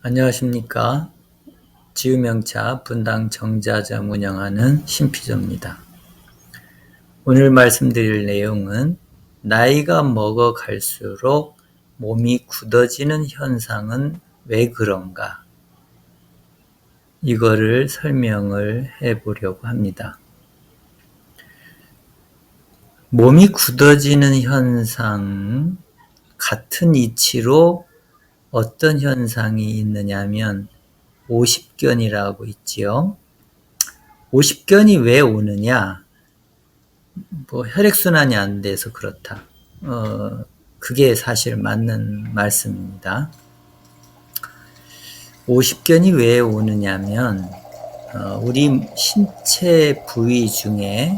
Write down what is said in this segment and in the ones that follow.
안녕하십니까. 지유명차 분당 정자점 운영하는 신피조입니다. 오늘 말씀드릴 내용은 나이가 먹어갈수록 몸이 굳어지는 현상은 왜 그런가? 이거를 설명을 해보려고 합니다. 몸이 굳어지는 현상, 같은 이치로 어떤 현상이 있느냐면 오십견이라고 있지요. 오십견이 왜 오느냐? 혈액순환이 안 돼서 그렇다. 그게 사실 맞는 말씀입니다. 오십견이 왜 오느냐면, 우리 신체 부위 중에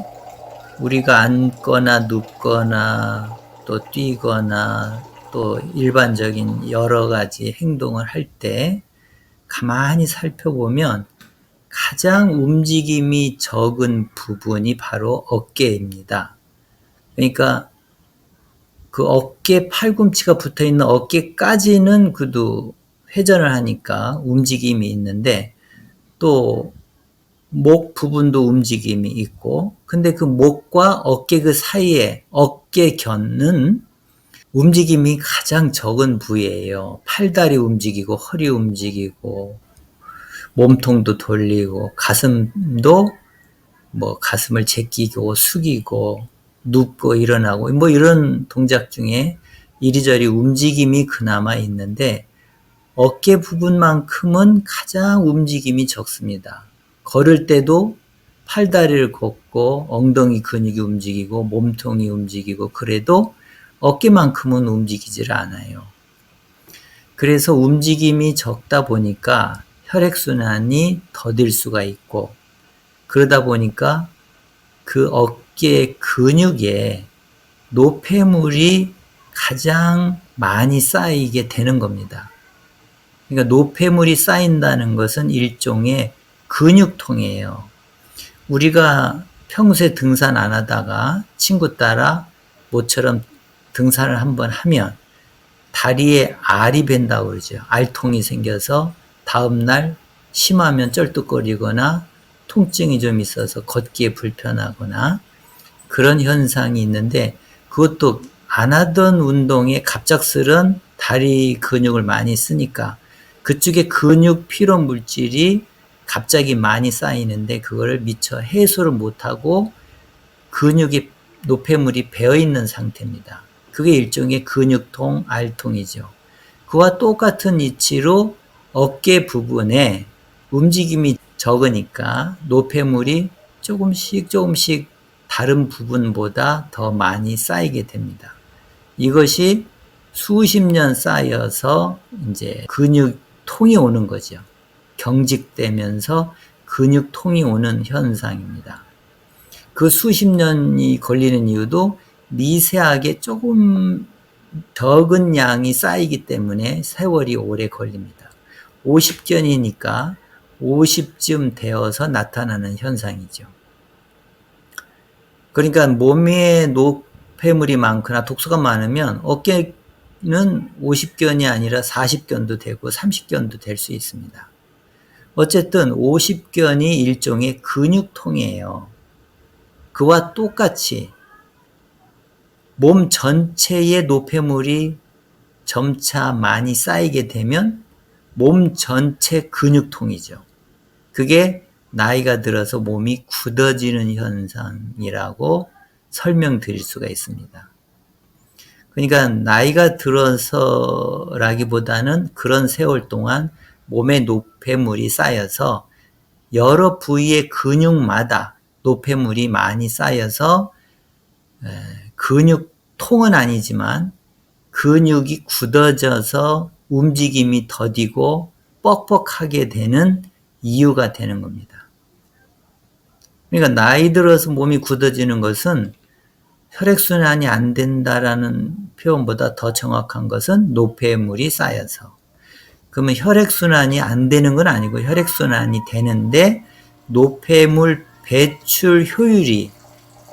우리가 앉거나 눕거나 또 뛰거나 또 일반적인 여러 가지 행동을 할 때 가만히 살펴보면 가장 움직임이 적은 부분이 바로 어깨입니다. 그러니까 그 어깨 팔꿈치가 붙어있는 어깨까지는 그래도 회전을 하니까 움직임이 있는데 또 목 부분도 움직임이 있고 근데 그 목과 어깨 그 사이에 어깨견은 움직임이 가장 적은 부위예요. 팔다리 움직이고 허리 움직이고 몸통도 돌리고 가슴도 가슴을 제끼고 숙이고 눕고 일어나고 이런 동작 중에 이리저리 움직임이 그나마 있는데 어깨 부분만큼은 가장 움직임이 적습니다. 걸을 때도 팔다리를 걷고 엉덩이 근육이 움직이고 몸통이 움직이고 그래도 어깨만큼은 움직이질 않아요. 그래서 움직임이 적다 보니까 혈액순환이 더딜 수가 있고 그러다 보니까 그 어깨 근육에 노폐물이 가장 많이 쌓이게 되는 겁니다. 그러니까 노폐물이 쌓인다는 것은 일종의 근육통이에요. 우리가 평소에 등산 안 하다가 친구 따라 모처럼 등산을 한번 하면 다리에 알이 밴다고 그러죠. 알통이 생겨서 다음날 심하면 쩔뚝거리거나 통증이 좀 있어서 걷기에 불편하거나 그런 현상이 있는데 그것도 안 하던 운동에 갑작스런 다리 근육을 많이 쓰니까 그쪽에 근육 피로 물질이 갑자기 많이 쌓이는데 그거를 미처 해소를 못하고 근육이 노폐물이 배어있는 상태입니다. 그게 일종의 근육통, 알통이죠. 그와 똑같은 이치로 어깨 부분에 움직임이 적으니까 노폐물이 조금씩 다른 부분보다 더 많이 쌓이게 됩니다. 이것이 수십 년 쌓여서 이제 근육통이 오는 거죠. 경직되면서 근육통이 오는 현상입니다. 그 수십 년이 걸리는 이유도 미세하게 조금 적은 양이 쌓이기 때문에 세월이 오래 걸립니다. 50견이니까 50쯤 되어서 나타나는 현상이죠. 그러니까 몸에 노폐물이 많거나 독소가 많으면 어깨는 50견이 아니라 40견도 되고 30견도 될 수 있습니다. 어쨌든 50견이 일종의 근육통이에요. 그와 똑같이 몸 전체에 노폐물이 점차 많이 쌓이게 되면 몸 전체 근육통이죠. 그게 나이가 들어서 몸이 굳어지는 현상이라고 설명드릴 수가 있습니다. 그러니까 나이가 들어서라기보다는 그런 세월 동안 몸에 노폐물이 쌓여서 여러 부위의 근육마다 노폐물이 많이 쌓여서 근육통은 아니지만 근육이 굳어져서 움직임이 더디고 뻑뻑하게 되는 이유가 되는 겁니다. 그러니까 나이 들어서 몸이 굳어지는 것은 혈액순환이 안 된다라는 표현보다 더 정확한 것은 노폐물이 쌓여서. 그러면 혈액순환이 안 되는 건 아니고 혈액순환이 되는데 노폐물 배출 효율이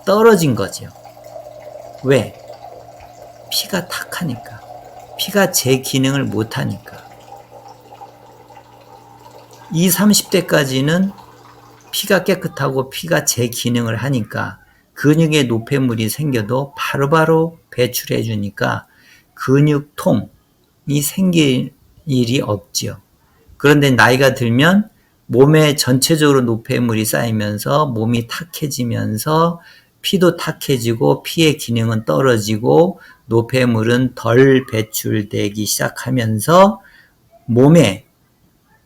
떨어진 거죠. 왜? 피가 탁하니까. 피가 제 기능을 못하니까. 20, 30대까지는 피가 깨끗하고 피가 제 기능을 하니까 근육에 노폐물이 생겨도 바로바로 배출해 주니까 근육통이 생길 일이 없지요. 그런데 나이가 들면 몸에 전체적으로 노폐물이 쌓이면서 몸이 탁해지면서 피도 탁해지고 피의 기능은 떨어지고 노폐물은 덜 배출되기 시작하면서 몸에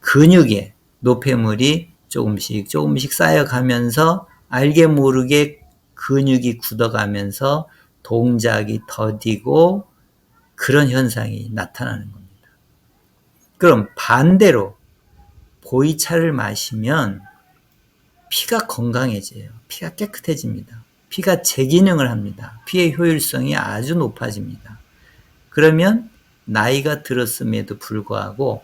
근육에 노폐물이 조금씩 쌓여가면서 알게 모르게 근육이 굳어가면서 동작이 더디고 그런 현상이 나타나는 겁니다. 그럼 반대로 보이차를 마시면 피가 건강해져요. 피가 깨끗해집니다. 피가 재기능을 합니다. 피의 효율성이 아주 높아집니다. 그러면 나이가 들었음에도 불구하고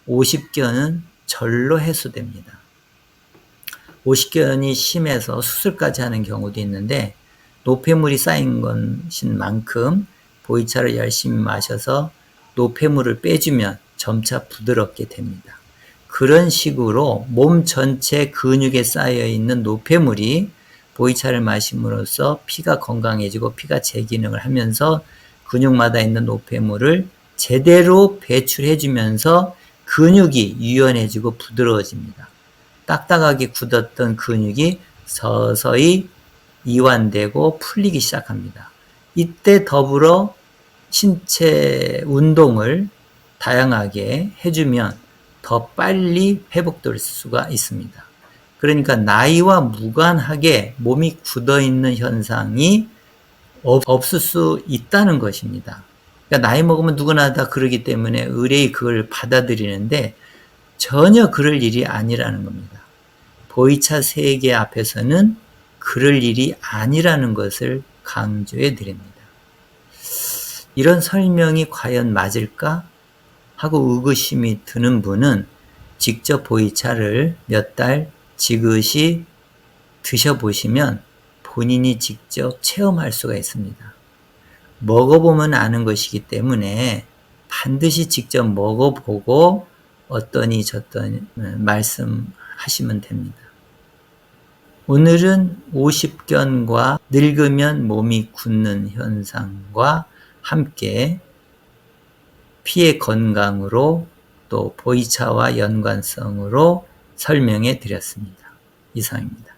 오십견은 절로 해소됩니다. 오십견이 심해서 수술까지 하는 경우도 있는데 노폐물이 쌓인 것인 만큼 보이차를 열심히 마셔서 노폐물을 빼주면 점차 부드럽게 됩니다. 그런 식으로 몸 전체 근육에 쌓여있는 노폐물이 보이차를 마심으로써 피가 건강해지고 피가 재기능을 하면서 근육마다 있는 노폐물을 제대로 배출해주면서 근육이 유연해지고 부드러워집니다. 딱딱하게 굳었던 근육이 서서히 이완되고 풀리기 시작합니다. 이때 더불어 신체 운동을 다양하게 해주면 더 빨리 회복될 수가 있습니다. 그러니까 나이와 무관하게 몸이 굳어있는 현상이 없을 수 있다는 것입니다. 그러니까 나이 먹으면 누구나 다 그러기 때문에 의뢰의 그걸 받아들이는데 전혀 그럴 일이 아니라는 겁니다. 보이차 세계 앞에서는 그럴 일이 아니라는 것을 강조해 드립니다. 이런 설명이 과연 맞을까 하고 의구심이 드는 분은 직접 보이차를 몇 달 지그시 드셔보시면 본인이 직접 체험할 수가 있습니다. 먹어보면 아는 것이기 때문에 반드시 직접 먹어보고 어떠니 저떠니 말씀하시면 됩니다. 오늘은 오십견과 늙으면 몸이 굳는 현상과 함께 피의 건강으로 또 보이차와 연관성으로 설명해 드렸습니다. 이상입니다.